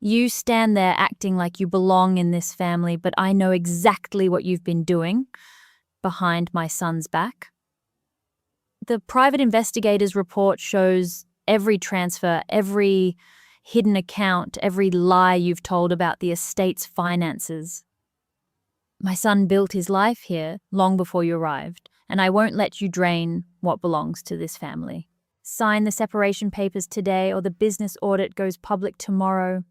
You stand there acting like you belong in this family, but I know exactly what you've been doing behind my son's back. The private investigator's report shows every transfer, every hidden account, every lie you've told about the estate's finances. My son built his life here long before you arrived, and I won't let you drain what belongs to this family. Sign the separation papers today, or the business audit goes public tomorrow,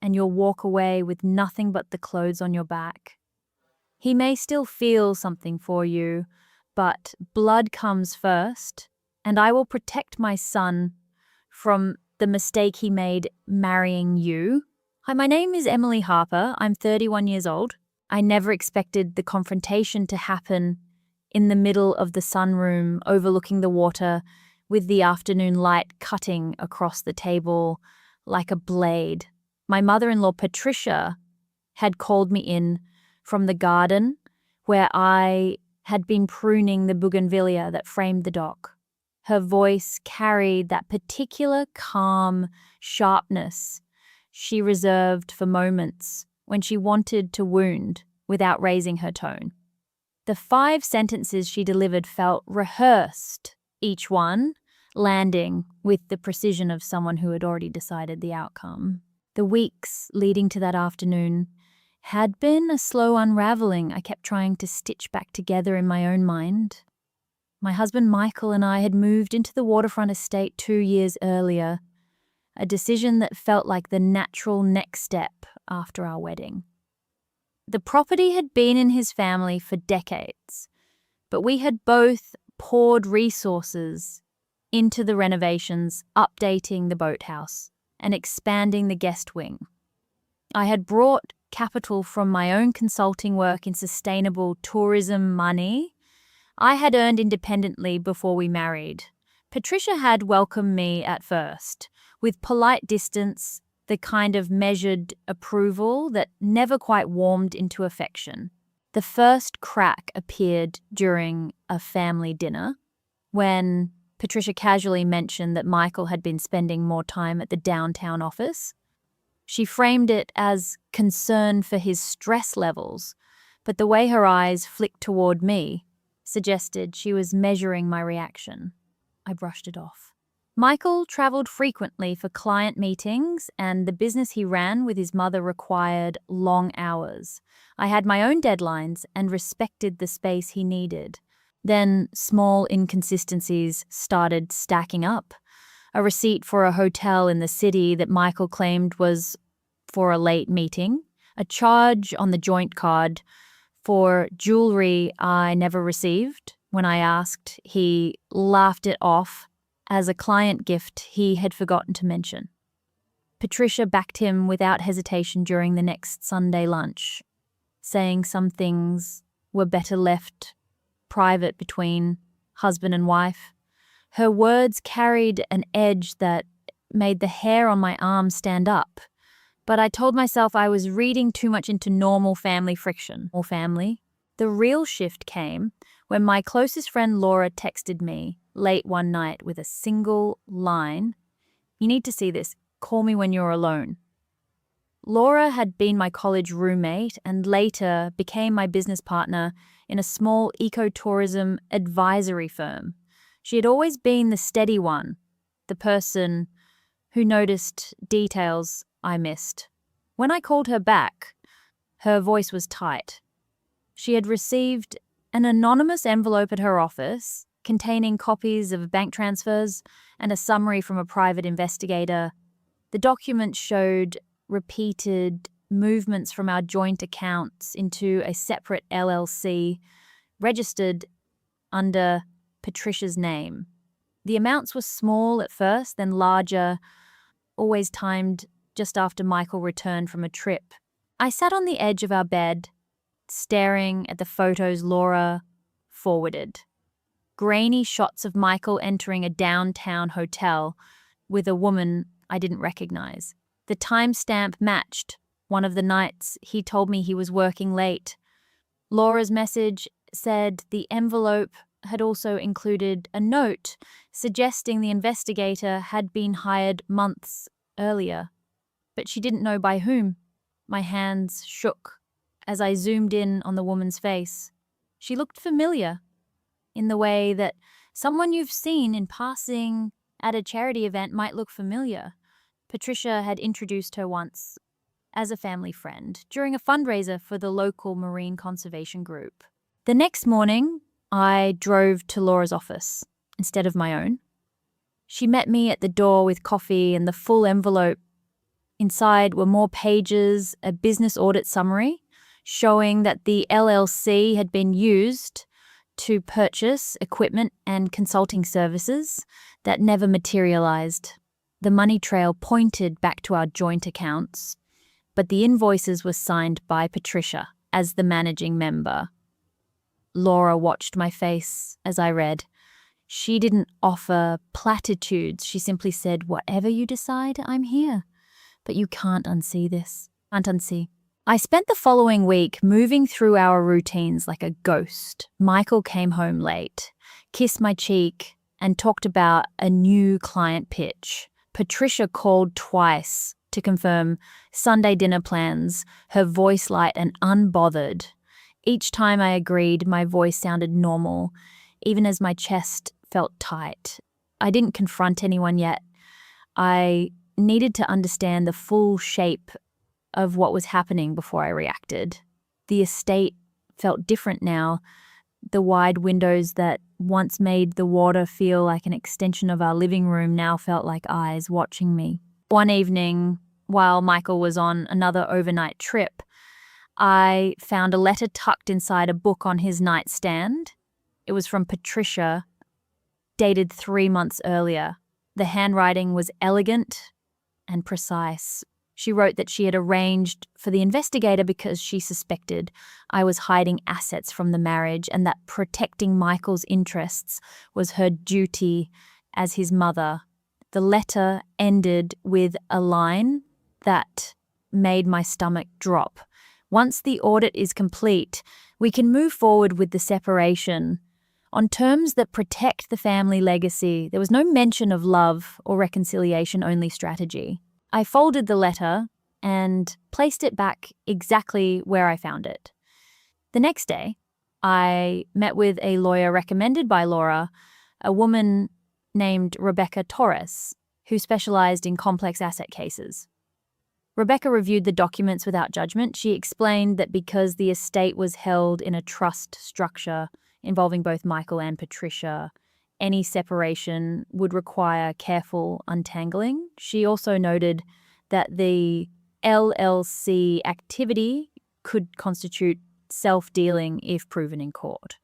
and you'll walk away with nothing but the clothes on your back. He may still feel something for you, but blood comes first, and I will protect my son from the mistake he made marrying you. Hi, my name is Emily Harper. I'm 31 years old. I never expected the confrontation to happen in the middle of the sunroom overlooking the water, with the afternoon light cutting across the table like a blade. My mother-in-law, Patricia, had called me in from the garden where I had been pruning the bougainvillea that framed the dock. Her voice carried that particular calm sharpness she reserved for moments when she wanted to wound without raising her tone. The 5 sentences she delivered felt rehearsed, each one landing with the precision of someone who had already decided the outcome. The weeks leading to that afternoon had been a slow unraveling I kept trying to stitch back together in my own mind. My husband Michael and I had moved into the waterfront estate 2 years earlier, a decision that felt like the natural next step after our wedding. The property had been in his family for decades, but we had both poured resources into the renovations, updating the boathouse and expanding the guest wing. I had brought capital from my own consulting work in sustainable tourism money I had earned independently before we married. Patricia had welcomed me at first, with polite distance, the kind of measured approval that never quite warmed into affection. The first crack appeared during a family dinner, when Patricia casually mentioned that Michael had been spending more time at the downtown office. She framed it as concern for his stress levels, but the way her eyes flicked toward me suggested she was measuring my reaction. I brushed it off. Michael traveled frequently for client meetings, and the business he ran with his mother required long hours. I had my own deadlines and respected the space he needed. Then small inconsistencies started stacking up. A receipt for a hotel in the city that Michael claimed was for a late meeting, a charge on the joint card for jewelry I never received. When I asked, he laughed it off as a client gift he had forgotten to mention. Patricia backed him without hesitation during the next Sunday lunch, saying some things were better left private between husband and wife. Her words carried an edge that made the hair on my arm stand up, but I told myself I was reading too much into normal family friction. Or family. The real shift came when my closest friend Laura texted me late one night with a single line. "You need to see this. Call me when you're alone." Laura had been my college roommate and later became my business partner in a small ecotourism advisory firm. She had always been the steady one, the person who noticed details I missed. When I called her back, her voice was tight. She had received an anonymous envelope at her office containing copies of bank transfers and a summary from a private investigator. The document showed repeated movements from our joint accounts into a separate LLC registered under Patricia's name. The amounts were small at first, then larger, always timed just after Michael returned from a trip. I sat on the edge of our bed, staring at the photos Laura forwarded. Grainy shots of Michael entering a downtown hotel with a woman I didn't recognize. The timestamp matched one of the nights he told me he was working late. Laura's message said the envelope had also included a note suggesting the investigator had been hired months earlier. but she didn't know by whom. My hands shook as I zoomed in on the woman's face. She looked familiar, in the way that someone you've seen in passing at a charity event might look familiar. Patricia had introduced her once as a family friend during a fundraiser for the local marine conservation group. The next morning, I drove to Laura's office instead of my own. She met me at the door with coffee and the full envelope. Inside were more pages, a business audit summary showing that the LLC had been used to purchase equipment and consulting services that never materialized. The money trail pointed back to our joint accounts, but the invoices were signed by Patricia as the managing member. Laura watched my face as I read. She didn't offer platitudes. She simply said, "Whatever you decide, I'm here. But you can't unsee this. Can't unsee." I spent the following week moving through our routines like a ghost. Michael came home late, kissed my cheek, and talked about a new client pitch. Patricia called twice to confirm Sunday dinner plans, her voice light and unbothered. Each time I agreed, my voice sounded normal, even as my chest felt tight. I didn't confront anyone yet. I needed to understand the full shape of what was happening before I reacted. The estate felt different now. The wide windows that once made the water feel like an extension of our living room now felt like eyes watching me. One evening, while Michael was on another overnight trip, I found a letter tucked inside a book on his nightstand. It was from Patricia, dated 3 months earlier. The handwriting was elegant and precise. She wrote that she had arranged for the investigator because she suspected I was hiding assets from the marriage and that protecting Michael's interests was her duty as his mother. The letter ended with a line that made my stomach drop. "Once the audit is complete, we can move forward with the separation on terms that protect the family legacy." There was no mention of love or reconciliation-only strategy. I folded the letter and placed it back exactly where I found it. The next day, I met with a lawyer recommended by Laura, a woman named Rebecca Torres, who specialized in complex asset cases. Rebecca reviewed the documents without judgment. She explained that because the estate was held in a trust structure involving both Michael and Patricia, any separation would require careful untangling. She also noted that the LLC activity could constitute self-dealing if proven in court.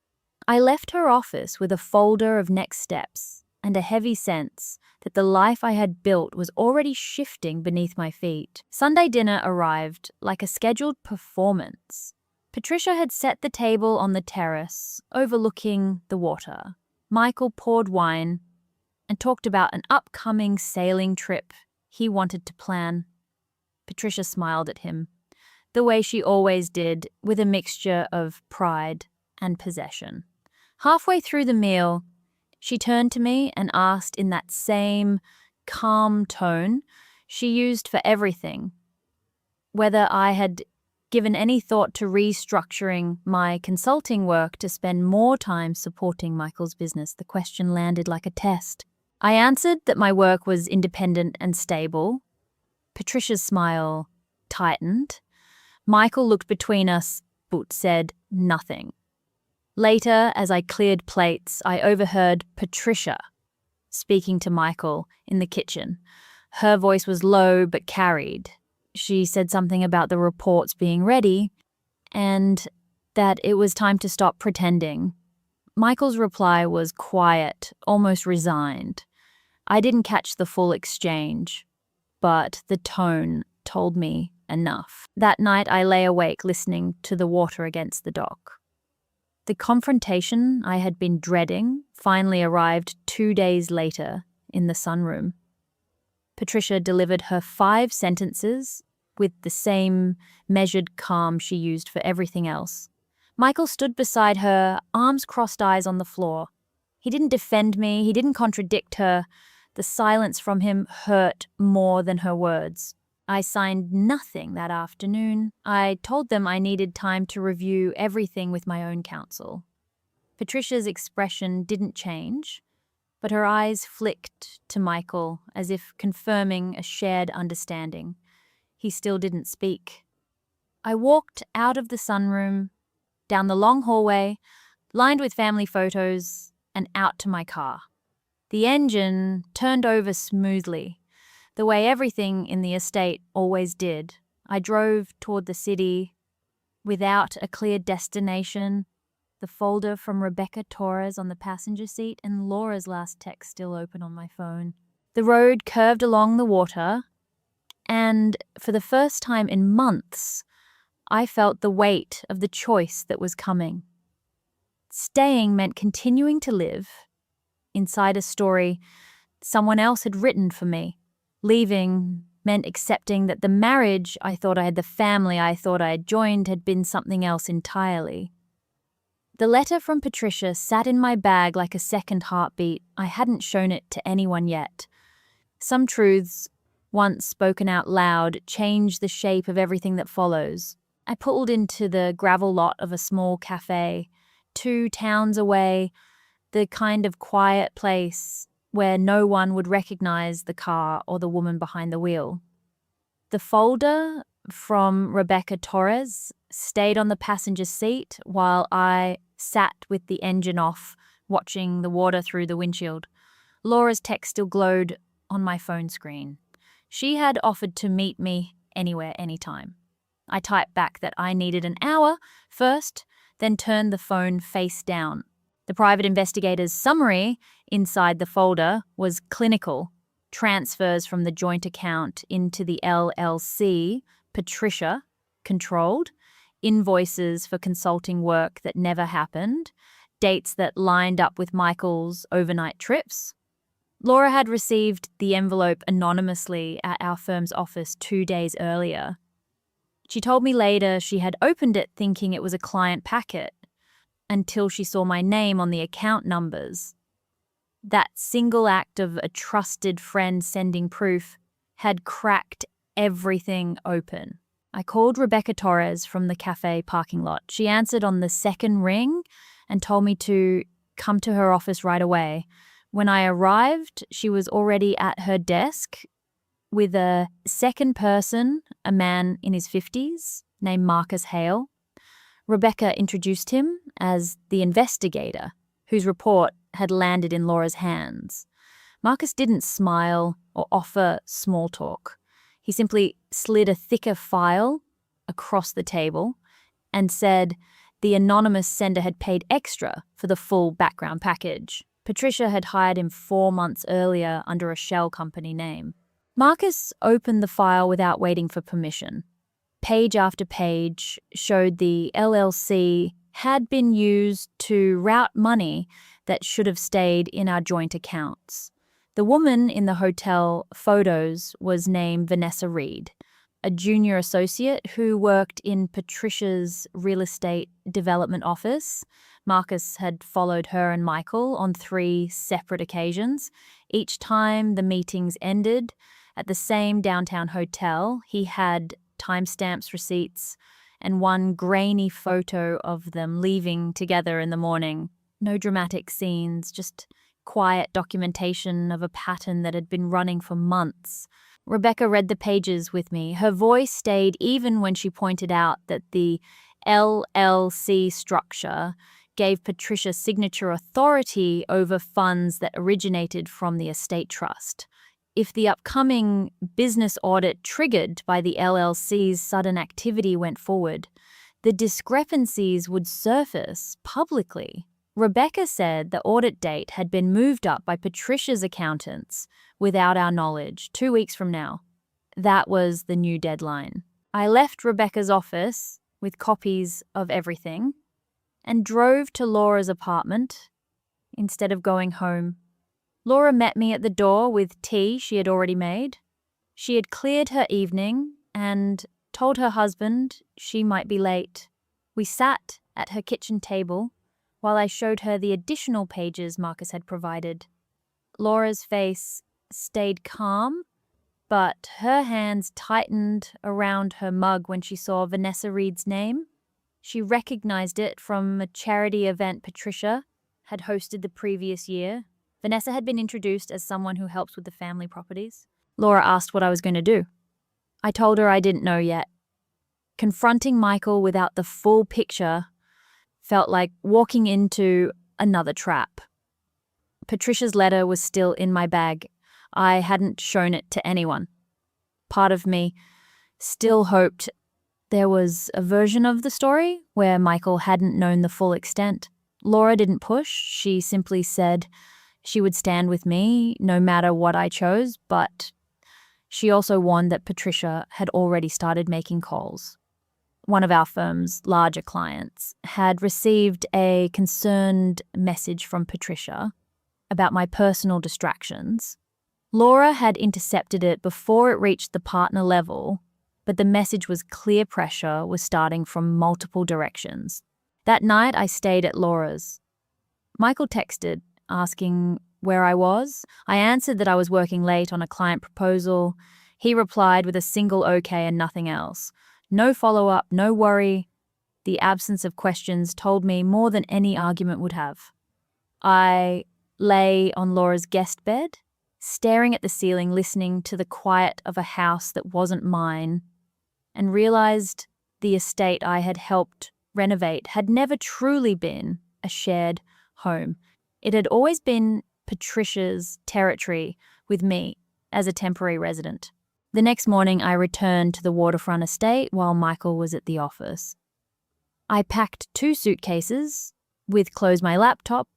I left her office with a folder of next steps and a heavy sense that the life I had built was already shifting beneath my feet. Sunday dinner arrived like a scheduled performance. Patricia had set the table on the terrace, overlooking the water. Michael poured wine and talked about an upcoming sailing trip he wanted to plan. Patricia smiled at him, the way she always did, with a mixture of pride and possession. Halfway through the meal, she turned to me and asked in that same calm tone she used for everything, whether I had given any thought to restructuring my consulting work to spend more time supporting Michael's business. The question landed like a test. I answered that my work was independent and stable. Patricia's smile tightened. Michael looked between us, but said nothing. Later, as I cleared plates, I overheard Patricia speaking to Michael in the kitchen. Her voice was low but carried. She said something about the reports being ready and that it was time to stop pretending. Michael's reply was quiet, almost resigned. I didn't catch the full exchange, but the tone told me enough. That night I lay awake listening to the water against the dock. The confrontation I had been dreading finally arrived 2 days later in the sunroom. Patricia delivered her 5 sentences with the same measured calm she used for everything else. Michael stood beside her, arms crossed, eyes on the floor. He didn't defend me, he didn't contradict her. The silence from him hurt more than her words. I signed nothing that afternoon. I told them I needed time to review everything with my own counsel. Patricia's expression didn't change, but her eyes flicked to Michael as if confirming a shared understanding. He still didn't speak. I walked out of the sunroom, down the long hallway, lined with family photos, and out to my car. The engine turned over smoothly, the way everything in the estate always did. I drove toward the city without a clear destination, the folder from Rebecca Torres on the passenger seat and Laura's last text still open on my phone. The road curved along the water, and for the first time in months, I felt the weight of the choice that was coming. Staying meant continuing to live inside a story someone else had written for me. Leaving meant accepting that the marriage I thought I had, the family I thought I had joined, had been something else entirely. The letter from Patricia sat in my bag like a second heartbeat. I hadn't shown it to anyone yet. Some truths, once spoken out loud, change the shape of everything that follows. I pulled into the gravel lot of a small cafe, 2 towns away, the kind of quiet place where no one would recognize the car or the woman behind the wheel. The folder from Rebecca Torres stayed on the passenger seat while I sat with the engine off, watching the water through the windshield. Laura's text still glowed on my phone screen. She had offered to meet me anywhere, anytime. I typed back that I needed an hour first, then turned the phone face down. The private investigator's summary inside the folder was clinical: transfers from the joint account into the LLC, Patricia, controlled, invoices for consulting work that never happened, dates that lined up with Michael's overnight trips. Laura had received the envelope anonymously at our firm's office 2 days earlier. She told me later she had opened it thinking it was a client packet, until she saw my name on the account numbers. That single act of a trusted friend sending proof had cracked everything open. I called Rebecca Torres from the cafe parking lot. She answered on the second ring and told me to come to her office right away. When I arrived, she was already at her desk with a second person, a man in his 50s, named Marcus Hale. Rebecca introduced him as the investigator, whose report had landed in Laura's hands. Marcus didn't smile or offer small talk. He simply slid a thicker file across the table and said the anonymous sender had paid extra for the full background package. Patricia had hired him 4 months earlier under a shell company name. Marcus opened the file without waiting for permission. Page after page showed the LLC had been used to route money that should have stayed in our joint accounts. The woman in the hotel photos was named Vanessa Reed, a junior associate who worked in Patricia's real estate development office. Marcus had followed her and Michael on 3 separate occasions. Each time the meetings ended at the same downtown hotel, he had timestamps, receipts, and one grainy photo of them leaving together in the morning. No dramatic scenes, just quiet documentation of a pattern that had been running for months. Rebecca read the pages with me. Her voice stayed even when she pointed out that the LLC structure gave Patricia signature authority over funds that originated from the estate trust. If the upcoming business audit triggered by the LLC's sudden activity went forward, the discrepancies would surface publicly. Rebecca said the audit date had been moved up by Patricia's accountants without our knowledge, 2 weeks from now. That was the new deadline. I left Rebecca's office with copies of everything and drove to Laura's apartment instead of going home. Laura met me at the door with tea she had already made. She had cleared her evening and told her husband she might be late. We sat at her kitchen table while I showed her the additional pages Marcus had provided. Laura's face stayed calm, but her hands tightened around her mug when she saw Vanessa Reed's name. She recognized it from a charity event Patricia had hosted the previous year. Vanessa had been introduced as someone who helps with the family properties. Laura asked what I was going to do. I told her I didn't know yet. Confronting Michael without the full picture felt like walking into another trap. Patricia's letter was still in my bag. I hadn't shown it to anyone. Part of me still hoped there was a version of the story where Michael hadn't known the full extent. Laura didn't push. She simply said she would stand with me no matter what I chose, but she also warned that Patricia had already started making calls. One of our firm's larger clients had received a concerned message from Patricia about my personal distractions. Laura had intercepted it before it reached the partner level, but the message was clear pressure was starting from multiple directions. That night, I stayed at Laura's. Michael texted, asking where I was. I answered that I was working late on a client proposal. He replied with a single okay and nothing else. No follow-up, no worry. The absence of questions told me more than any argument would have. I lay on Laura's guest bed, staring at the ceiling, listening to the quiet of a house that wasn't mine, and realized the estate I had helped renovate had never truly been a shared home. It had always been Patricia's territory with me as a temporary resident. The next morning, I returned to the waterfront estate while Michael was at the office. I packed 2 suitcases with closed my laptop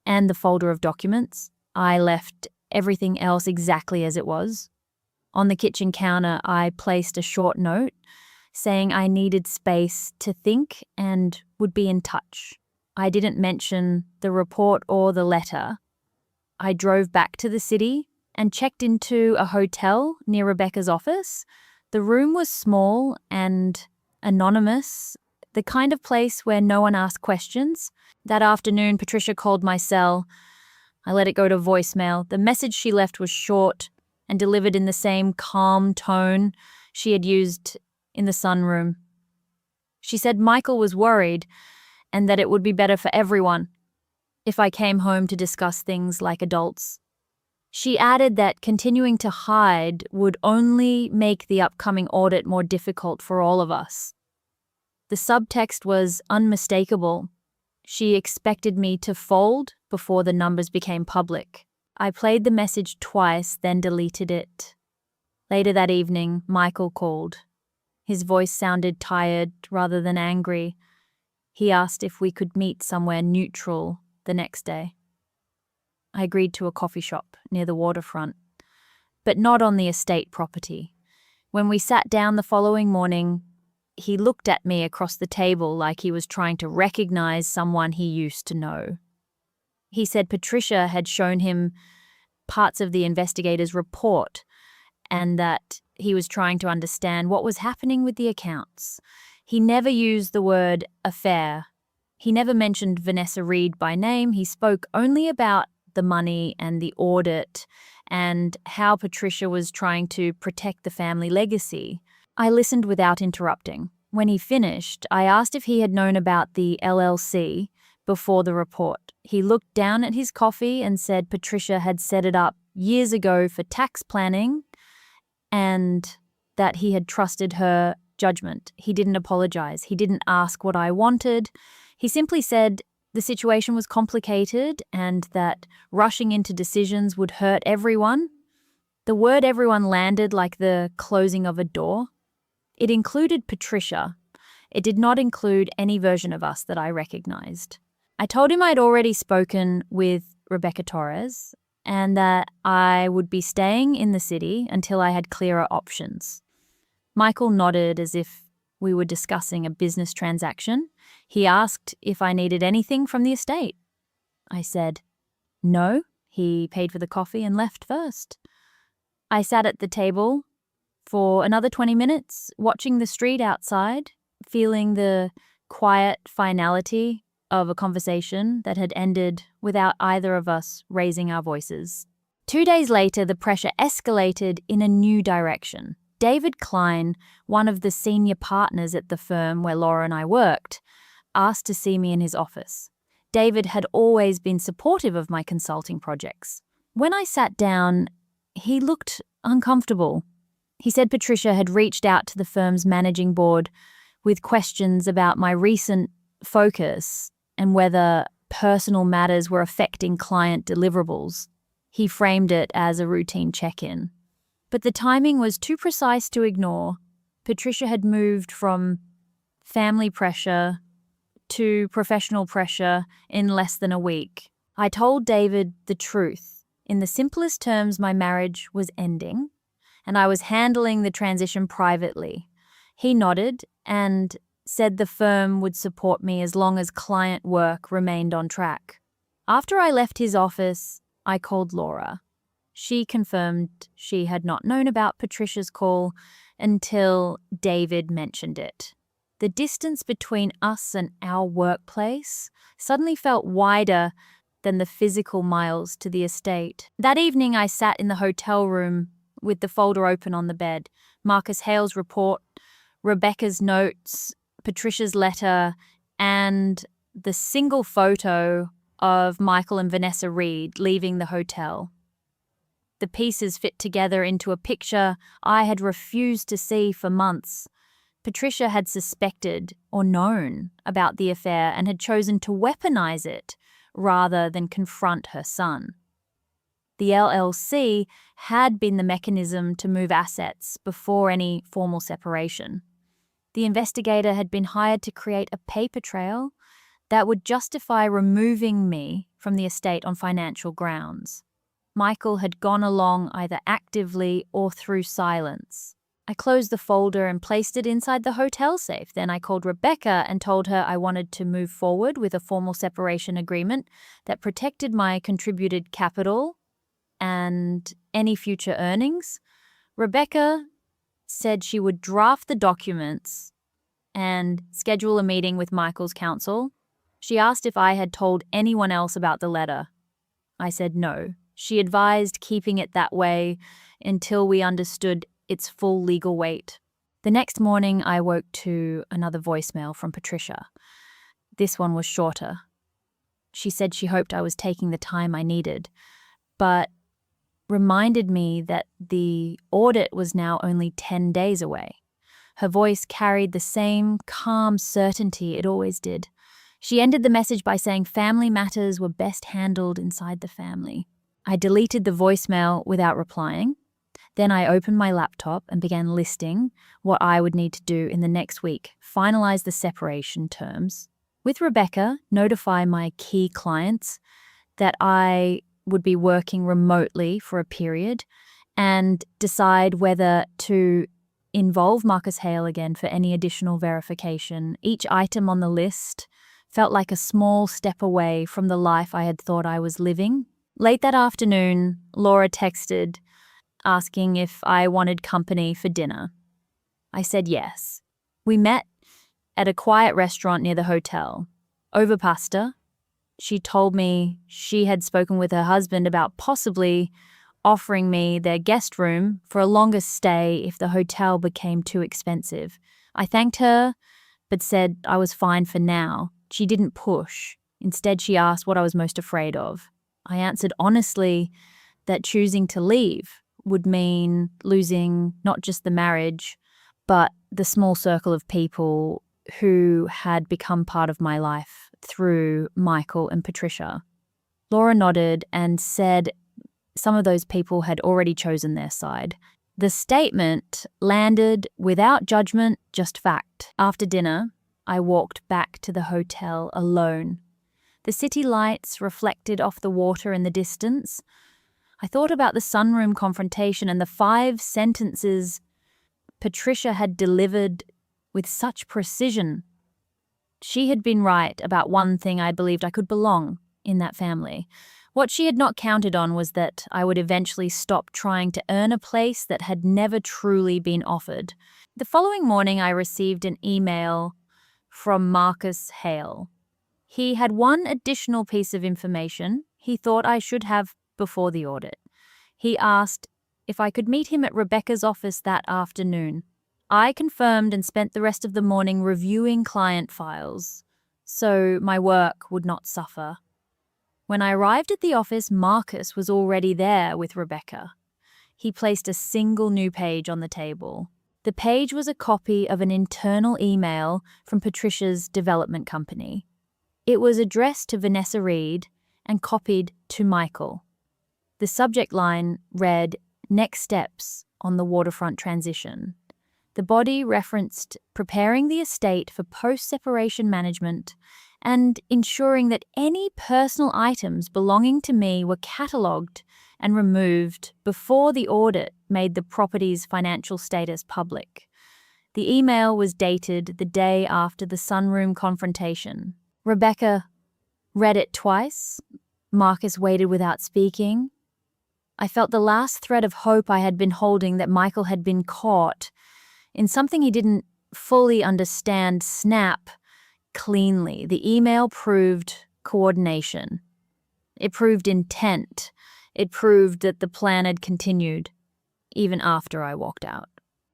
and the folder of documents. I left everything else exactly as it was. On the kitchen counter, I placed a short note saying I needed space to think and would be in touch. I didn't mention the report or the letter. I drove back to the city and checked into a hotel near Rebecca's office. The room was small and anonymous, the kind of place where no one asked questions. That afternoon, Patricia called my cell. I let it go to voicemail. The message she left was short and delivered in the same calm tone she had used in the sunroom. She said Michael was worried and that it would be better for everyone if I came home to discuss things like adults. She added that continuing to hide would only make the upcoming audit more difficult for all of us. The subtext was unmistakable. She expected me to fold before the numbers became public. I played the message twice, then deleted it. Later that evening, Michael called. His voice sounded tired rather than angry. He asked if we could meet somewhere neutral the next day. I agreed to a coffee shop near the waterfront, but not on the estate property. When we sat down the following morning, he looked at me across the table like he was trying to recognize someone he used to know. He said Patricia had shown him parts of the investigator's report and that he was trying to understand what was happening with the accounts. He never used the word affair. He never mentioned Vanessa Reed by name. He spoke only about the money and the audit and how Patricia was trying to protect the family legacy. I listened without interrupting. When he finished, I asked if he had known about the LLC before the report. He looked down at his coffee and said Patricia had set it up years ago for tax planning and that he had trusted her judgment. He didn't apologize. He didn't ask what I wanted. He simply said the situation was complicated and that rushing into decisions would hurt everyone. The word everyone landed like the closing of a door. It included Patricia. It did not include any version of us that I recognized. I told him I'd already spoken with Rebecca Torres and that I would be staying in the city until I had clearer options. Michael nodded as if we were discussing a business transaction. He asked if I needed anything from the estate. I said, no. He paid for the coffee and left first. I sat at the table for another 20 minutes, watching the street outside, feeling the quiet finality of a conversation that had ended without either of us raising our voices. 2 days later, the pressure escalated in a new direction. David Klein, one of the senior partners at the firm where Laura and I worked, asked to see me in his office. David had always been supportive of my consulting projects. When I sat down, he looked uncomfortable. He said Patricia had reached out to the firm's managing board with questions about my recent focus and whether personal matters were affecting client deliverables. He framed it as a routine check-in. But the timing was too precise to ignore. Patricia had moved from family pressure to professional pressure in less than a week. I told David the truth. In the simplest terms, my marriage was ending, and I was handling the transition privately. He nodded and said the firm would support me as long as client work remained on track. After I left his office, I called Laura. She confirmed she had not known about Patricia's call until David mentioned it. The distance between us and our workplace suddenly felt wider than the physical miles to the estate. That evening, I sat in the hotel room with the folder open on the bed. Marcus Hale's report, Rebecca's notes, Patricia's letter, and the single photo of Michael and Vanessa Reed leaving the hotel. The pieces fit together into a picture I had refused to see for months. Patricia had suspected or known about the affair and had chosen to weaponize it rather than confront her son. The LLC had been the mechanism to move assets before any formal separation. The investigator had been hired to create a paper trail that would justify removing me from the estate on financial grounds. Michael had gone along either actively or through silence. I closed the folder and placed it inside the hotel safe. Then I called Rebecca and told her I wanted to move forward with a formal separation agreement that protected my contributed capital and any future earnings. Rebecca said she would draft the documents and schedule a meeting with Michael's counsel. She asked if I had told anyone else about the letter. I said no. She advised keeping it that way until we understood its full legal weight. The next morning, I woke to another voicemail from Patricia. This one was shorter. She said she hoped I was taking the time I needed, but reminded me that the audit was now only 10 days away. Her voice carried the same calm certainty it always did. She ended the message by saying family matters were best handled inside the family. I deleted the voicemail without replying. Then I opened my laptop and began listing what I would need to do in the next week, finalize the separation terms. With Rebecca, notify my key clients that I would be working remotely for a period, and decide whether to involve Marcus Hale again for any additional verification. Each item on the list felt like a small step away from the life I had thought I was living. Late that afternoon, Laura texted, asking if I wanted company for dinner. I said yes. We met at a quiet restaurant near the hotel. Over pasta, she told me she had spoken with her husband about possibly offering me their guest room for a longer stay if the hotel became too expensive. I thanked her, but said I was fine for now. She didn't push. Instead, she asked what I was most afraid of. I answered honestly that choosing to leave would mean losing not just the marriage, but the small circle of people who had become part of my life through Michael and Patricia. Laura nodded and said some of those people had already chosen their side. The statement landed without judgment, just fact. After dinner, I walked back to the hotel alone. The city lights reflected off the water in the distance. I thought about the sunroom confrontation and the 5 sentences Patricia had delivered with such precision. She had been right about one thing. I believed I could belong in that family. What she had not counted on was that I would eventually stop trying to earn a place that had never truly been offered. The following morning, I received an email from Marcus Hale. He had one additional piece of information he thought I should have before the audit. He asked if I could meet him at Rebecca's office that afternoon. I confirmed and spent the rest of the morning reviewing client files, so my work would not suffer. When I arrived at the office, Marcus was already there with Rebecca. He placed a single new page on the table. The page was a copy of an internal email from Patricia's development company. It was addressed to Vanessa Reed and copied to Michael. The subject line read, "Next steps on the waterfront transition." The body referenced preparing the estate for post-separation management and ensuring that any personal items belonging to me were catalogued and removed before the audit made the property's financial status public. The email was dated the day after the sunroom confrontation. Rebecca read it twice. Marcus waited without speaking. I felt the last thread of hope I had been holding that Michael had been caught in something he didn't fully understand snap cleanly. The email proved coordination. It proved intent. It proved that the plan had continued, even after I walked out.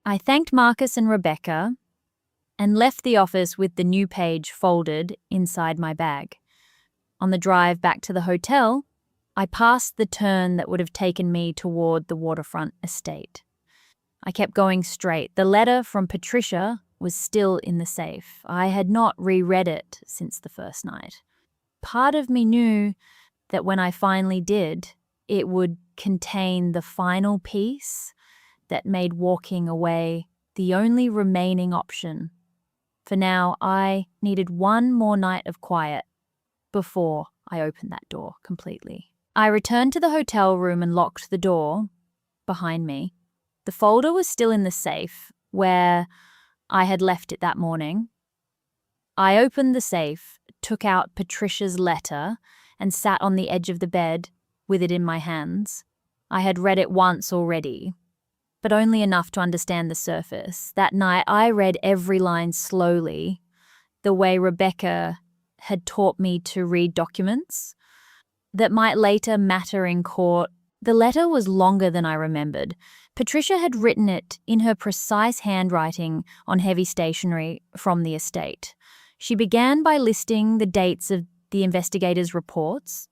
I thanked Marcus and Rebecca and left the office with the new page folded inside my bag. On the drive back to the hotel, I passed the turn that would have taken me toward the waterfront estate. I kept going straight. The letter from Patricia was still in the safe. I had not reread it since the first night. Part of me knew that when I finally did, it would contain the final piece that made walking away the only remaining option. For now, I needed one more night of quiet before I opened that door completely. I returned to the hotel room and locked the door behind me. The folder was still in the safe, where I had left it that morning. I opened the safe, took out Patricia's letter, and sat on the edge of the bed with it in my hands. I had read it once already, but only enough to understand the surface. That night, I read every line slowly, the way Rebecca had taught me to read documents that might later matter in court. The letter was longer than I remembered. Patricia had written it in her precise handwriting on heavy stationery from the estate. She began by listing the dates of the investigator's reports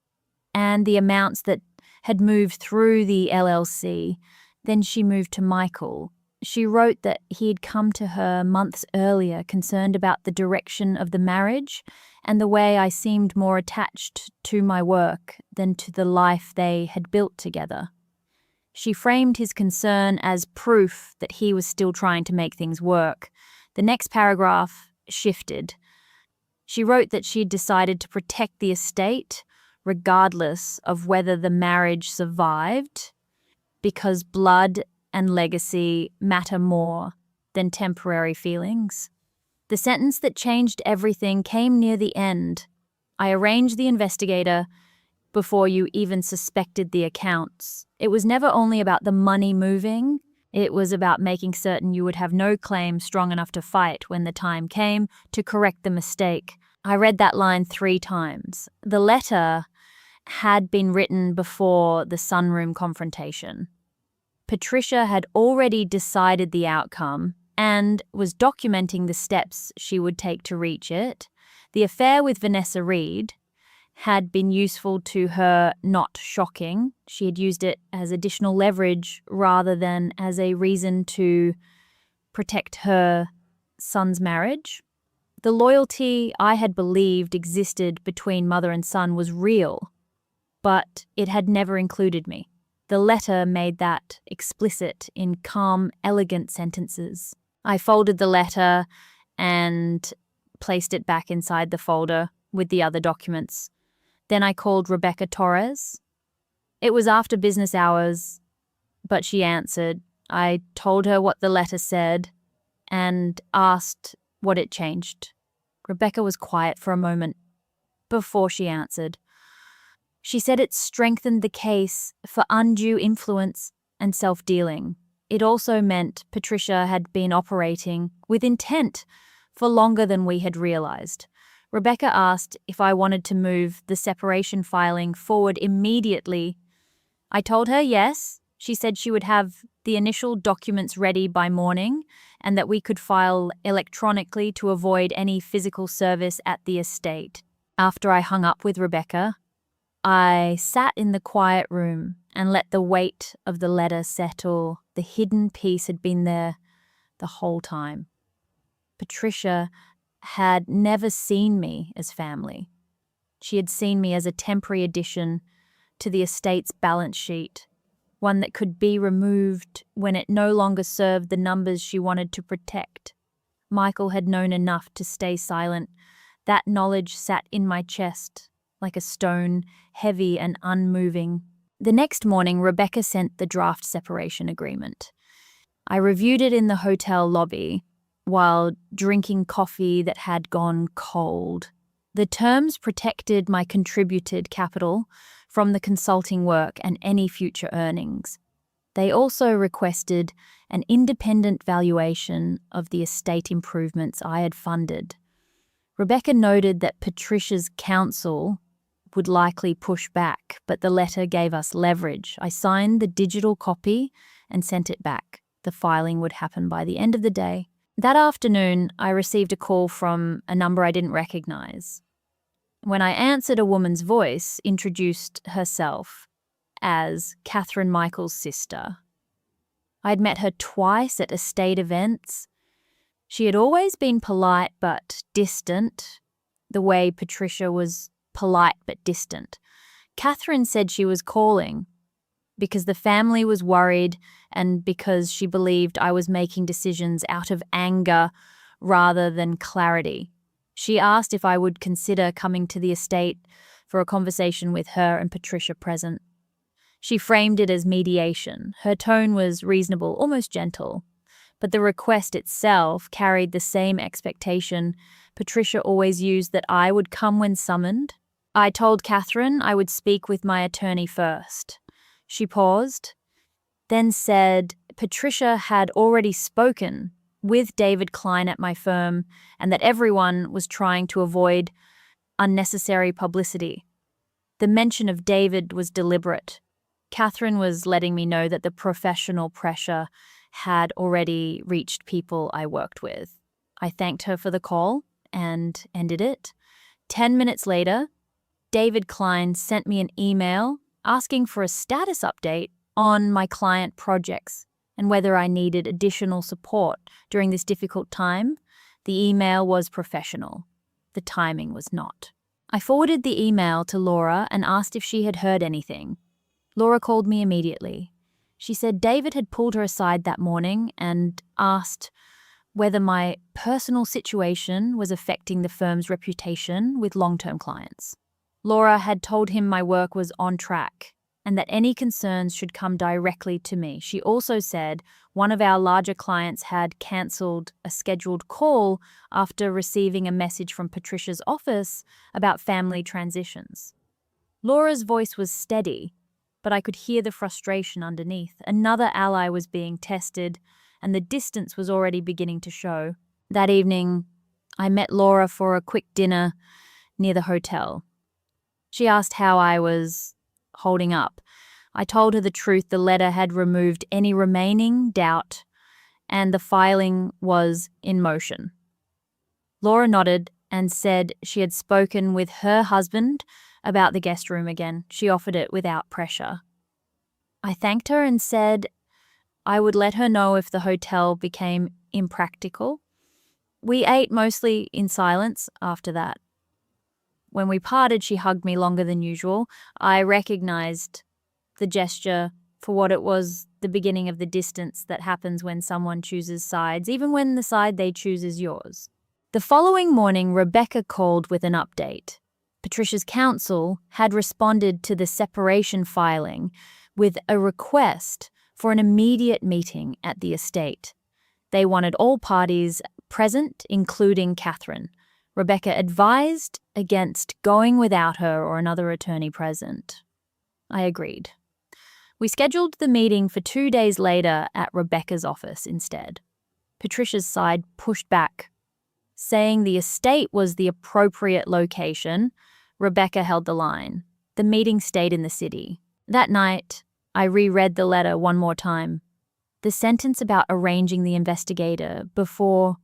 and the amounts that had moved through the LLC. Then she moved to Michael. She wrote that he had come to her months earlier, concerned about the direction of the marriage and the way I seemed more attached to my work than to the life they had built together. She framed his concern as proof that he was still trying to make things work. The next paragraph shifted. She wrote that she had decided to protect the estate regardless of whether the marriage survived, because blood and legacy matter more than temporary feelings. The sentence that changed everything came near the end. I arranged the investigator before you even suspected the accounts. It was never only about the money moving, it was about making certain you would have no claim strong enough to fight when the time came to correct the mistake. I read that line 3 times. The letter had been written before the sunroom confrontation. Patricia had already decided the outcome and was documenting the steps she would take to reach it. The affair with Vanessa Reed had been useful to her, not shocking. She had used it as additional leverage rather than as a reason to protect her son's marriage. The loyalty I had believed existed between mother and son was real, but it had never included me. The letter made that explicit in calm, elegant sentences. I folded the letter and placed it back inside the folder with the other documents. Then I called Rebecca Torres. It was after business hours, but she answered. I told her what the letter said and asked what it changed. Rebecca was quiet for a moment before she answered. She said it strengthened the case for undue influence and self-dealing. It also meant Patricia had been operating with intent for longer than we had realized. Rebecca asked if I wanted to move the separation filing forward immediately I told her yes. She said she would have the initial documents ready by morning and that we could file electronically to avoid any physical service at the estate. After I hung up with Rebecca, I sat in the quiet room and let the weight of the letter settle. The hidden piece had been there the whole time. Patricia had never seen me as family. She had seen me as a temporary addition to the estate's balance sheet, one that could be removed when it no longer served the numbers she wanted to protect. Michael had known enough to stay silent. That knowledge sat in my chest like a stone, heavy and unmoving. The next morning, Rebecca sent the draft separation agreement. I reviewed it in the hotel lobby while drinking coffee that had gone cold. The terms protected my contributed capital from the consulting work and any future earnings. They also requested an independent valuation of the estate improvements I had funded. Rebecca noted that Patricia's counsel would likely push back, but the letter gave us leverage. I signed the digital copy and sent it back. The filing would happen by the end of the day. That afternoon, I received a call from a number I didn't recognize. When I answered, a woman's voice introduced herself as Catherine Michael's sister. I'd met her twice at estate events. She had always been polite but distant, the way Patricia was polite but distant. Catherine said she was calling because the family was worried and because she believed I was making decisions out of anger rather than clarity. She asked if I would consider coming to the estate for a conversation with her and Patricia present. She framed it as mediation. Her tone was reasonable, almost gentle, but the request itself carried the same expectation Patricia always used, that I would come when summoned. I told Catherine I would speak with my attorney first. She paused, then said Patricia had already spoken with David Klein at my firm and that everyone was trying to avoid unnecessary publicity. The mention of David was deliberate. Catherine was letting me know that the professional pressure had already reached people I worked with. I thanked her for the call and ended it. 10 minutes later, David Klein sent me an email asking for a status update on my client projects and whether I needed additional support during this difficult time. The email was professional. The timing was not. I forwarded the email to Laura and asked if she had heard anything. Laura called me immediately. She said David had pulled her aside that morning and asked whether my personal situation was affecting the firm's reputation with long-term clients. Laura had told him my work was on track and that any concerns should come directly to me. She also said one of our larger clients had cancelled a scheduled call after receiving a message from Patricia's office about family transitions. Laura's voice was steady, but I could hear the frustration underneath. Another ally was being tested, and the distance was already beginning to show. That evening, I met Laura for a quick dinner near the hotel. She asked how I was holding up. I told her the truth. The letter had removed any remaining doubt, and the filing was in motion. Laura nodded and said she had spoken with her husband about the guest room again. She offered it without pressure. I thanked her and said I would let her know if the hotel became impractical. We ate mostly in silence after that. When we parted, she hugged me longer than usual. I recognized the gesture for what it was, the beginning of the distance that happens when someone chooses sides, even when the side they choose is yours. The following morning, Rebecca called with an update. Patricia's counsel had responded to the separation filing with a request for an immediate meeting at the estate. They wanted all parties present, including Catherine. Rebecca advised against going without her or another attorney present. I agreed. We scheduled the meeting for 2 days later at Rebecca's office instead. Patricia's side pushed back, saying the estate was the appropriate location. Rebecca held the line. The meeting stayed in the city. That night, I reread the letter one more time. The sentence about arranging the investigator before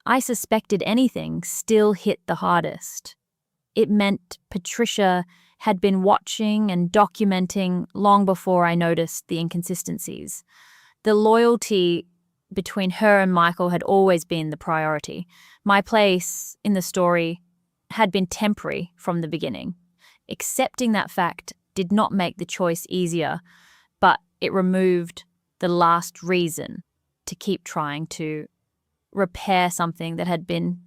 I suspected anything still hit the hardest. It meant Patricia had been watching and documenting long before I noticed the inconsistencies. The loyalty between her and Michael had always been the priority. My place in the story had been temporary from the beginning. Accepting that fact did not make the choice easier, but it removed the last reason to keep trying to repair something that had been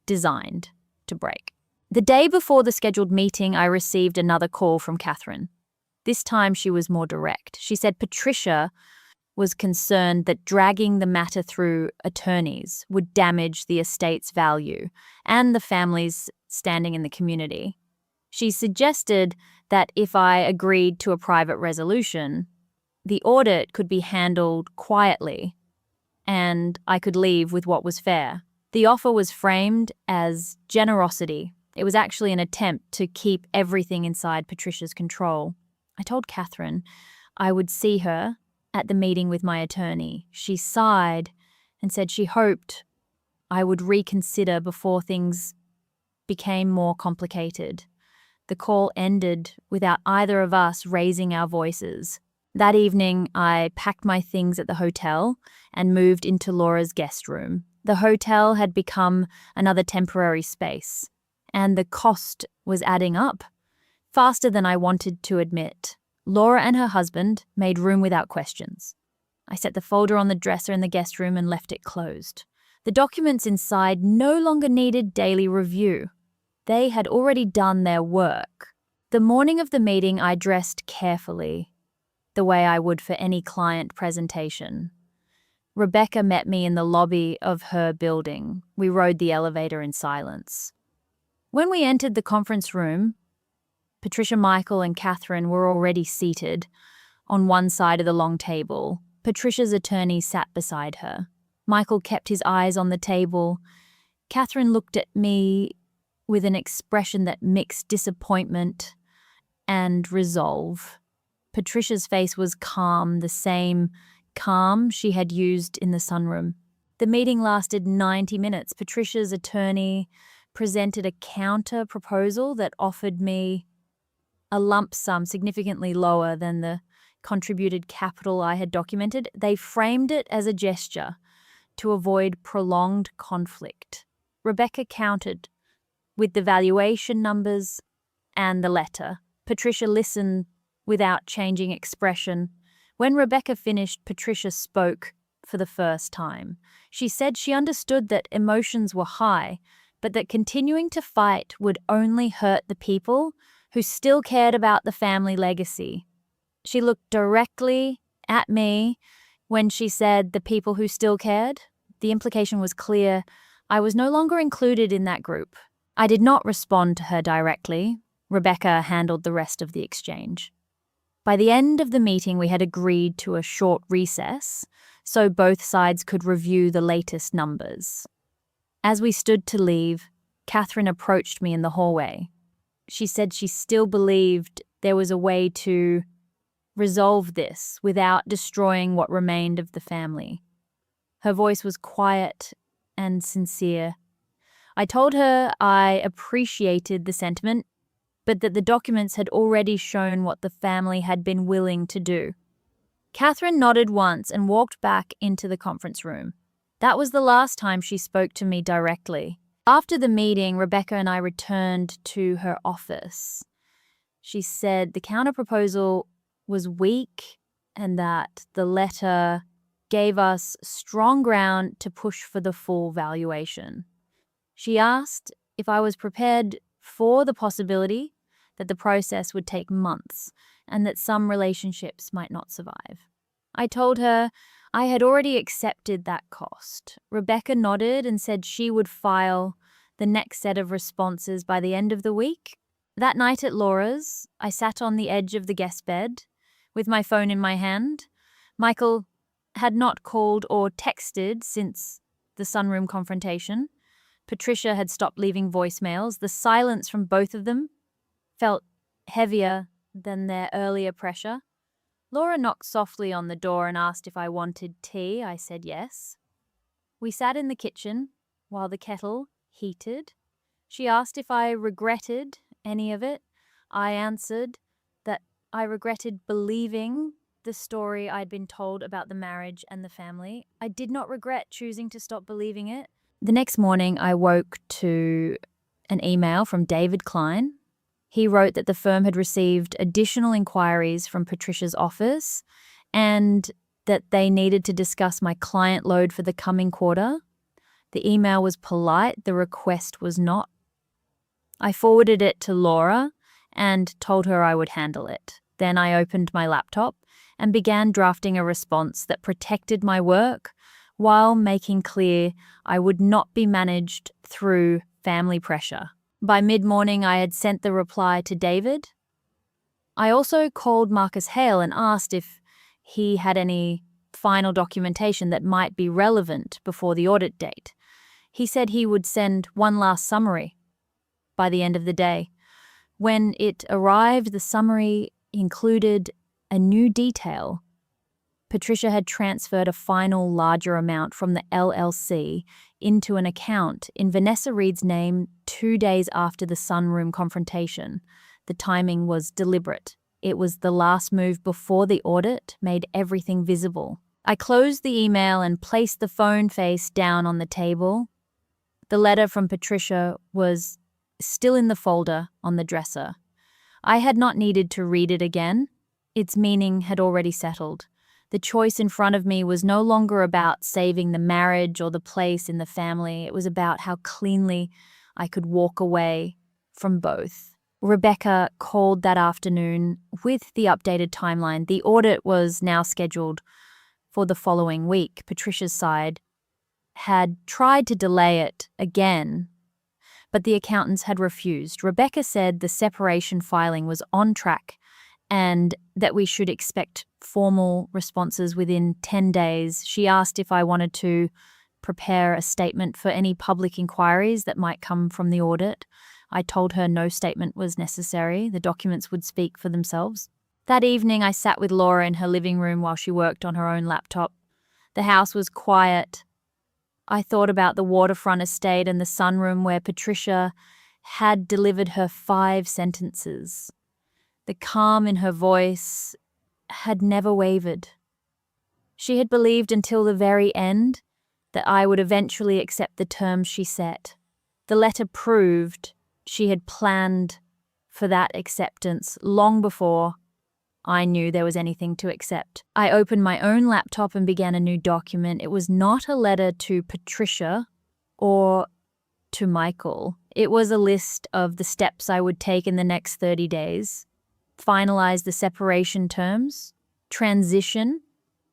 designed to break. The day before the scheduled meeting, I received another call from Catherine. This time she was more direct. She said Patricia was concerned that dragging the matter through attorneys would damage the estate's value and the family's standing in the community. She suggested that if I agreed to a private resolution, the audit could be handled quietly and I could leave with what was fair. The offer was framed as generosity. It was actually an attempt to keep everything inside Patricia's control. I told Catherine I would see her at the meeting with my attorney. She sighed and said she hoped I would reconsider before things became more complicated. The call ended without either of us raising our voices. That evening, I packed my things at the hotel and moved into Laura's guest room. The hotel had become another temporary space, and the cost was adding up faster than I wanted to admit. Laura and her husband made room without questions. I set the folder on the dresser in the guest room and left it closed. The documents inside no longer needed daily review. They had already done their work. The morning of the meeting, I dressed carefully, the way I would for any client presentation. Rebecca met me in the lobby of her building. We rode the elevator in silence. When we entered the conference room, Patricia, Michael, and Catherine were already seated on one side of the long table. Patricia's attorney sat beside her. Michael kept his eyes on the table. Catherine looked at me with an expression that mixed disappointment and resolve. Patricia's face was calm, the same calm she had used in the sunroom. The meeting lasted 90 minutes. Patricia's attorney presented a counter proposal that offered me a lump sum significantly lower than the contributed capital I had documented. They framed it as a gesture to avoid prolonged conflict. Rebecca countered with the valuation numbers and the letter. Patricia listened without changing expression. When Rebecca finished, Patricia spoke for the first time. She said she understood that emotions were high, but that continuing to fight would only hurt the people who still cared about the family legacy. She looked directly at me when she said the people who still cared. The implication was clear. I was no longer included in that group. I did not respond to her directly. Rebecca handled the rest of the exchange. By the end of the meeting, we had agreed to a short recess so both sides could review the latest numbers. As we stood to leave, Catherine approached me in the hallway. She said she still believed there was a way to resolve this without destroying what remained of the family. Her voice was quiet and sincere. I told her I appreciated the sentiment, but that the documents had already shown what the family had been willing to do. Catherine nodded once and walked back into the conference room. That was the last time she spoke to me directly. After the meeting, Rebecca and I returned to her office. She said the counterproposal was weak and that the letter gave us strong ground to push for the full valuation. She asked if I was prepared for the possibility that the process would take months and that some relationships might not survive. I told her I had already accepted that cost. Rebecca nodded and said she would file the next set of responses by the end of the week. That night at Laura's, I sat on the edge of the guest bed with my phone in my hand. Michael had not called or texted since the sunroom confrontation. Patricia had stopped leaving voicemails. The silence from both of them felt heavier than their earlier pressure. Laura knocked softly on the door and asked if I wanted tea. I said yes. We sat in the kitchen while the kettle heated. She asked if I regretted any of it. I answered that I regretted believing the story I'd been told about the marriage and the family. I did not regret choosing to stop believing it. The next morning, I woke to an email from David Klein. He wrote that the firm had received additional inquiries from Patricia's office and that they needed to discuss my client load for the coming quarter. The email was polite, the request was not. I forwarded it to Laura and told her I would handle it. Then I opened my laptop and began drafting a response that protected my work while making clear I would not be managed through family pressure. By mid-morning, I had sent the reply to David. I also called Marcus Hale and asked if he had any final documentation that might be relevant before the audit date. He said he would send one last summary by the end of the day. When it arrived, the summary included a new detail. Patricia had transferred a final larger amount from the LLC into an account in Vanessa Reed's name 2 days after the sunroom confrontation. The timing was deliberate. It was the last move before the audit made everything visible. I closed the email and placed the phone face down on the table. The letter from Patricia was still in the folder on the dresser. I had not needed to read it again. Its meaning had already settled. The choice in front of me was no longer about saving the marriage or the place in the family. It was about how cleanly I could walk away from both. Rebecca called that afternoon with the updated timeline. The audit was now scheduled for the following week. Patricia's side had tried to delay it again, but the accountants had refused. Rebecca said the separation filing was on track and that we should expect formal responses within 10 days. She asked if I wanted to prepare a statement for any public inquiries that might come from the audit. I told her no statement was necessary. The documents would speak for themselves. That evening, I sat with Laura in her living room while she worked on her own laptop. The house was quiet. I thought about the waterfront estate and the sunroom where Patricia had delivered her 5 sentences. The calm in her voice had never wavered. She had believed until the very end that I would eventually accept the terms she set. The letter proved she had planned for that acceptance long before I knew there was anything to accept. I opened my own laptop and began a new document. It was not a letter to Patricia or to Michael. It was a list of the steps I would take in the next 30 days. Finalize the separation terms, transition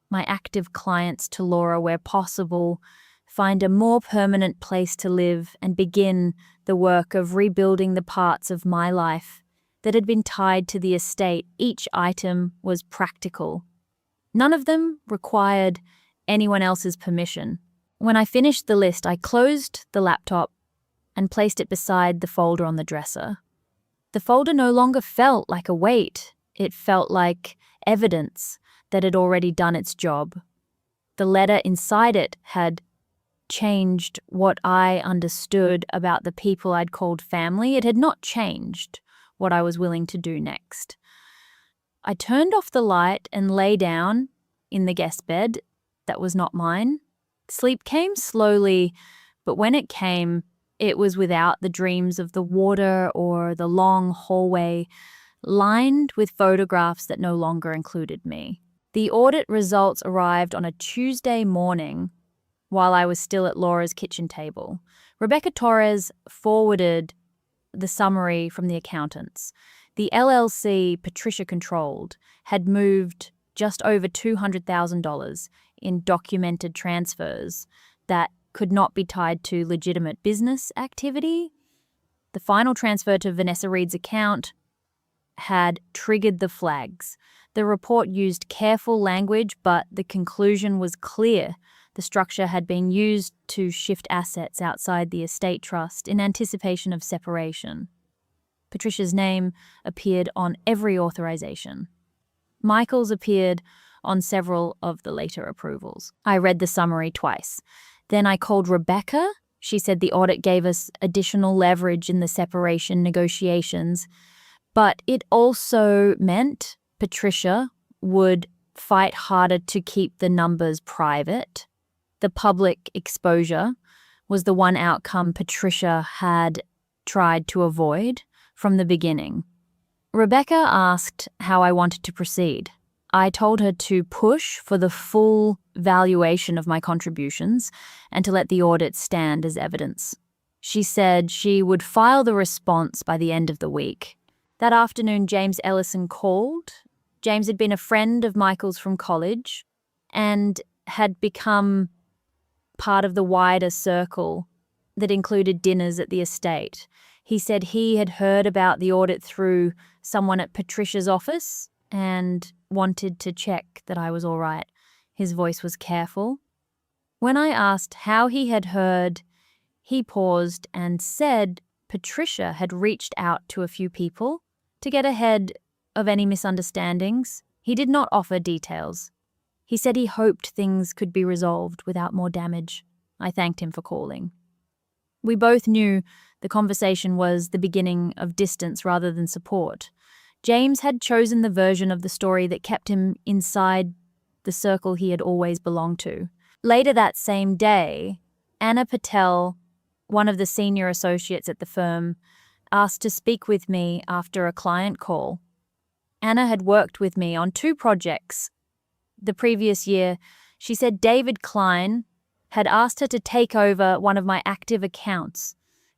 my active clients to Laura where possible, find a more permanent place to live, and begin the work of rebuilding the parts of my life that had been tied to the estate. Each item was practical. None of them required anyone else's permission. When I finished the list, I closed the laptop and placed it beside the folder on the dresser. The folder no longer felt like a weight. It felt like evidence that had already done its job. The letter inside it had changed what I understood about the people I'd called family. It had not changed what I was willing to do next. I turned off the light and lay down in the guest bed that was not mine. Sleep came slowly, but when it came, it was without the dreams of the water or the long hallway lined with photographs that no longer included me. The audit results arrived on a Tuesday morning while I was still at Laura's kitchen table. Rebecca Torres forwarded the summary from the accountants. The LLC Patricia controlled had moved just over $200,000 in documented transfers that could not be tied to legitimate business activity. The final transfer to Vanessa Reed's account had triggered the flags. The report used careful language, but the conclusion was clear. The structure had been used to shift assets outside the estate trust in anticipation of separation. Patricia's name appeared on every authorization. Michael's appeared on several of the later approvals. I read the summary twice. Then I called Rebecca. She said the audit gave us additional leverage in the separation negotiations, but it also meant Patricia would fight harder to keep the numbers private. The public exposure was the one outcome Patricia had tried to avoid from the beginning. Rebecca asked how I wanted to proceed. I told her to push for the full valuation of my contributions and to let the audit stand as evidence. She said she would file the response by the end of the week. That afternoon, James Ellison called. James had been a friend of Michael's from college and had become part of the wider circle that included dinners at the estate. He said he had heard about the audit through someone at Patricia's office and wanted to check that I was all right. His voice was careful. When I asked how he had heard, he paused and said Patricia had reached out to a few people to get ahead of any misunderstandings. He did not offer details. He said he hoped things could be resolved without more damage. I thanked him for calling. We both knew the conversation was the beginning of distance rather than support. James had chosen the version of the story that kept him inside the circle he had always belonged to. Later that same day, Anna Patel, one of the senior associates at the firm, asked to speak with me after a client call. Anna had worked with me on 2 projects. The previous year, she said David Klein had asked her to take over one of my active accounts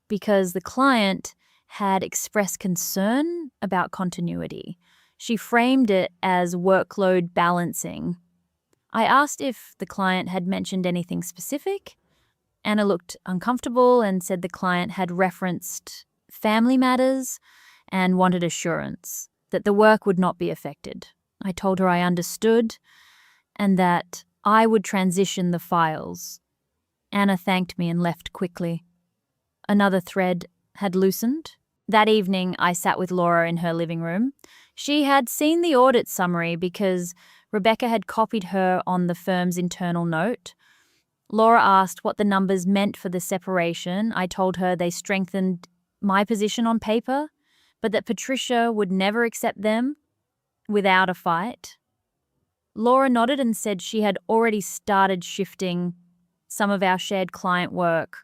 because the client had expressed concern about continuity. She framed it as workload balancing. I asked if the client had mentioned anything specific. Anna looked uncomfortable and said the client had referenced family matters and wanted assurance that the work would not be affected. I told her I understood and that I would transition the files. Anna thanked me and left quickly. Another thread had loosened. That evening, I sat with Laura in her living room. She had seen the audit summary because Rebecca had copied her on the firm's internal note. Laura asked what the numbers meant for the separation. I told her they strengthened my position on paper, but that Patricia would never accept them without a fight. Laura nodded and said she had already started shifting some of our shared client work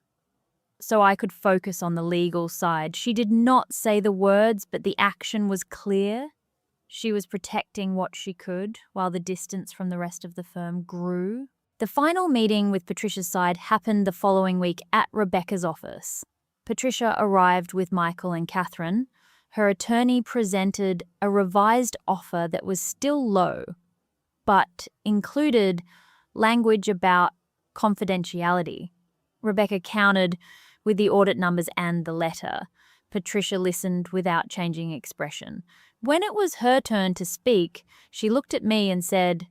so I could focus on the legal side. She did not say the words, but the action was clear. She was protecting what she could while the distance from the rest of the firm grew. The final meeting with Patricia's side happened the following week at Rebecca's office. Patricia arrived with Michael and Catherine. Her attorney presented a revised offer that was still low, but included language about confidentiality. Rebecca countered with the audit numbers and the letter. Patricia listened without changing expression. When it was her turn to speak, she looked at me and said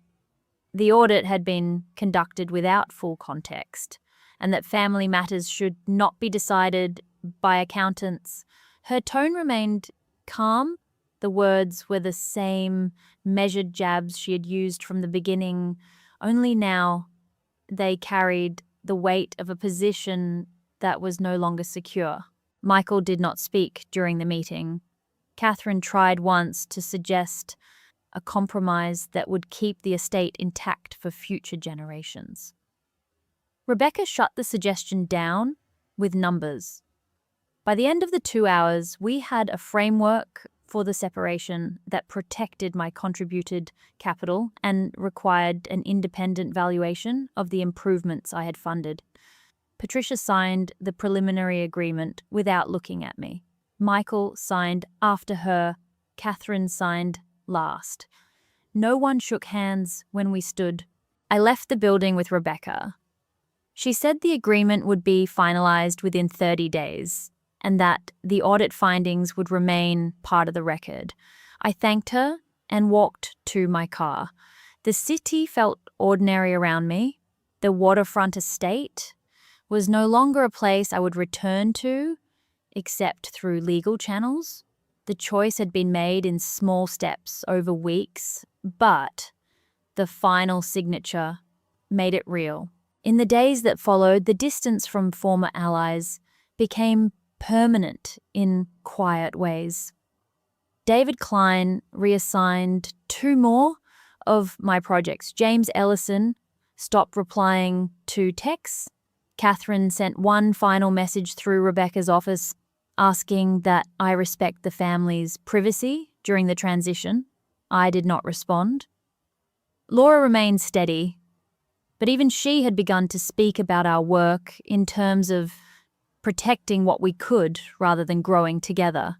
the audit had been conducted without full context and that family matters should not be decided by accountants. Her tone remained calm. The words were the same measured jabs she had used from the beginning, only now they carried the weight of a position that was no longer secure. Michael did not speak during the meeting. Catherine tried once to suggest a compromise that would keep the estate intact for future generations. Rebecca shut the suggestion down with numbers. By the end of the 2 hours, we had a framework for the separation that protected my contributed capital and required an independent valuation of the improvements I had funded. Patricia signed the preliminary agreement without looking at me. Michael signed after her. Catherine signed last. No one shook hands when we stood. I left the building with Rebecca. She said the agreement would be finalized within 30 days and that the audit findings would remain part of the record. I thanked her and walked to my car. The city felt ordinary around me. The waterfront estate was no longer a place I would return to, except through legal channels. The choice had been made in small steps over weeks, But the final signature made it real. In the days that followed, the distance from former allies became permanent in quiet ways. David Klein reassigned 2 more of my projects. James Ellison stopped replying to texts. Catherine sent one final message through Rebecca's office asking that I respect the family's privacy during the transition. I did not respond. Laura remained steady, but even she had begun to speak about our work in terms of protecting what we could rather than growing together.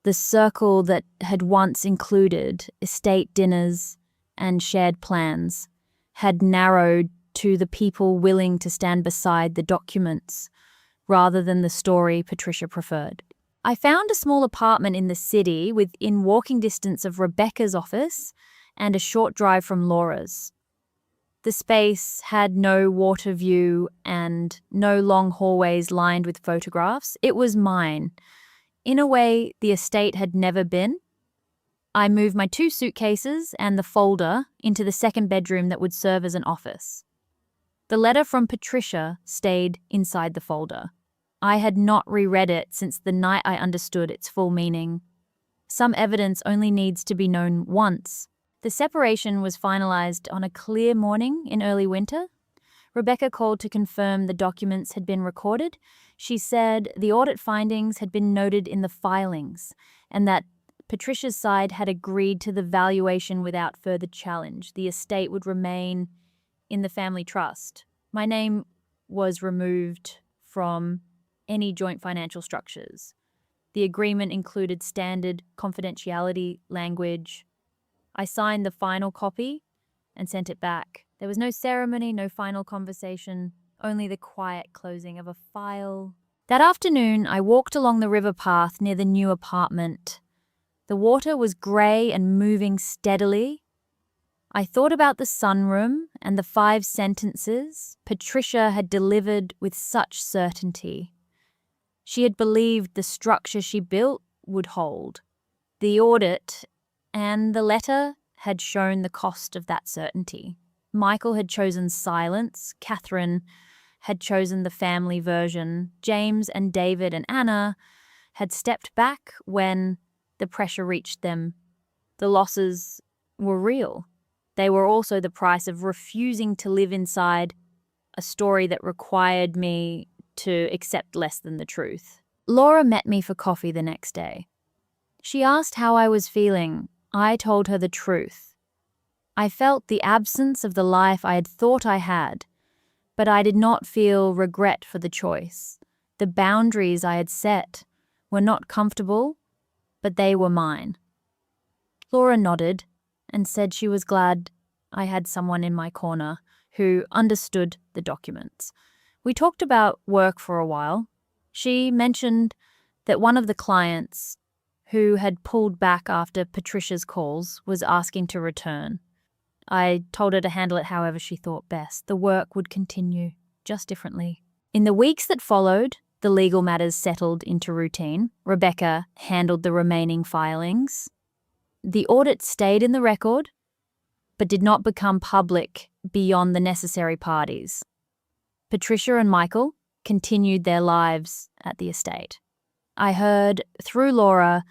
The circle that had once included estate dinners and shared plans had narrowed to the people willing to stand beside the documents rather than the story Patricia preferred. I found a small apartment in the city within walking distance of Rebecca's office and a short drive from Laura's. The space had no water view and no long hallways lined with photographs. It was mine. In a way the estate had never been. I moved my 2 suitcases and the folder into the second bedroom that would serve as an office. The letter from Patricia stayed inside the folder. I had not reread it since the night I understood its full meaning. Some evidence only needs to be known once. The separation was finalized on a clear morning in early winter. Rebecca called to confirm the documents had been recorded. She said the audit findings had been noted in the filings and that Patricia's side had agreed to the valuation without further challenge. The estate would remain in the family trust. My name was removed from any joint financial structures. The agreement included standard confidentiality language. I signed the final copy and sent it back. There was no ceremony, no final conversation, only the quiet closing of a file. That afternoon, I walked along the river path near the new apartment. The water was grey and moving steadily. I thought about the sunroom and the 5 sentences Patricia had delivered with such certainty. She had believed the structure she built would hold. The audit and the letter had shown the cost of that certainty. Michael had chosen silence. Catherine had chosen the family version. James and David and Anna had stepped back when the pressure reached them. The losses were real. They were also the price of refusing to live inside a story that required me to accept less than the truth. Laura met me for coffee the next day. She asked how I was feeling. I told her the truth. I felt the absence of the life I had thought I had, but I did not feel regret for the choice. The boundaries I had set were not comfortable, but they were mine. Laura nodded and said she was glad I had someone in my corner who understood the documents. We talked about work for a while. She mentioned that one of the clients who had pulled back after Patricia's calls was asking to return. I told her to handle it however she thought best. The work would continue, just differently. In the weeks that followed, the legal matters settled into routine. Rebecca handled the remaining filings. The audit stayed in the record, but did not become public beyond the necessary parties. Patricia and Michael continued their lives at the estate. I heard through Laura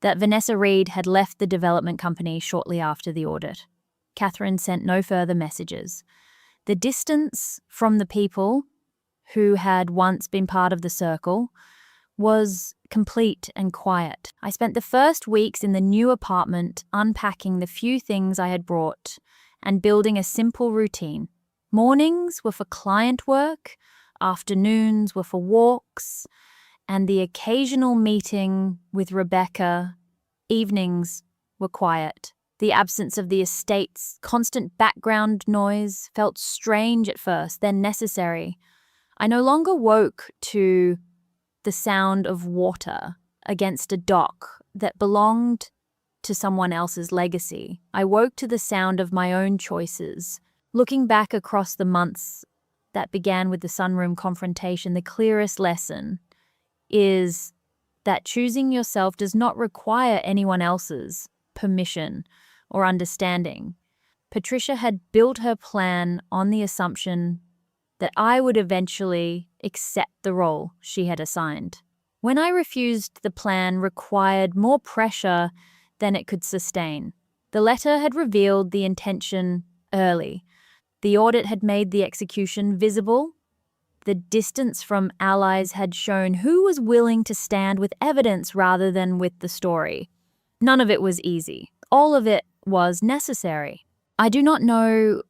that Vanessa Reed had left the development company shortly after the audit. Catherine sent no further messages. The distance from the people who had once been part of the circle was complete and quiet. I spent the first weeks in the new apartment unpacking the few things I had brought and building a simple routine. Mornings were for client work, afternoons were for walks, and the occasional meeting with Rebecca. Evenings were quiet. The absence of the estate's constant background noise felt strange at first, then necessary. I no longer woke to the sound of water against a dock that belonged to someone else's legacy. I woke to the sound of my own choices. Looking back across the months that began with the sunroom confrontation, the clearest lesson is that choosing yourself does not require anyone else's permission or understanding. Patricia had built her plan on the assumption that I would eventually accept the role she had assigned. When I refused, the plan required more pressure than it could sustain. The letter had revealed the intention early. The audit had made the execution visible. The distance from allies had shown who was willing to stand with evidence rather than with the story. None of it was easy. All of it was necessary. I do not know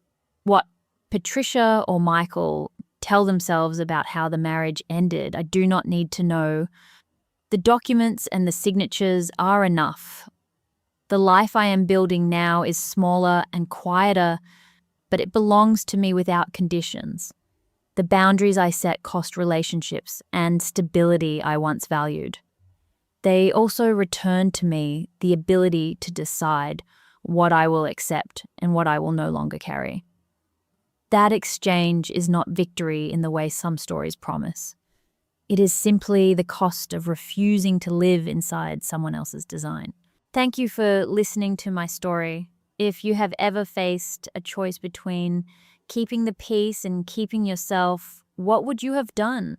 what Patricia or Michael tell themselves about how the marriage ended. I do not need to know. The documents and the signatures are enough. The life I am building now is smaller and quieter, but it belongs to me without conditions. The boundaries I set cost relationships and stability I once valued. They also return to me the ability to decide what I will accept and what I will no longer carry. That exchange is not victory in the way some stories promise. It is simply the cost of refusing to live inside someone else's design. Thank you for listening to my story. If you have ever faced a choice between keeping the peace and keeping yourself, what would you have done?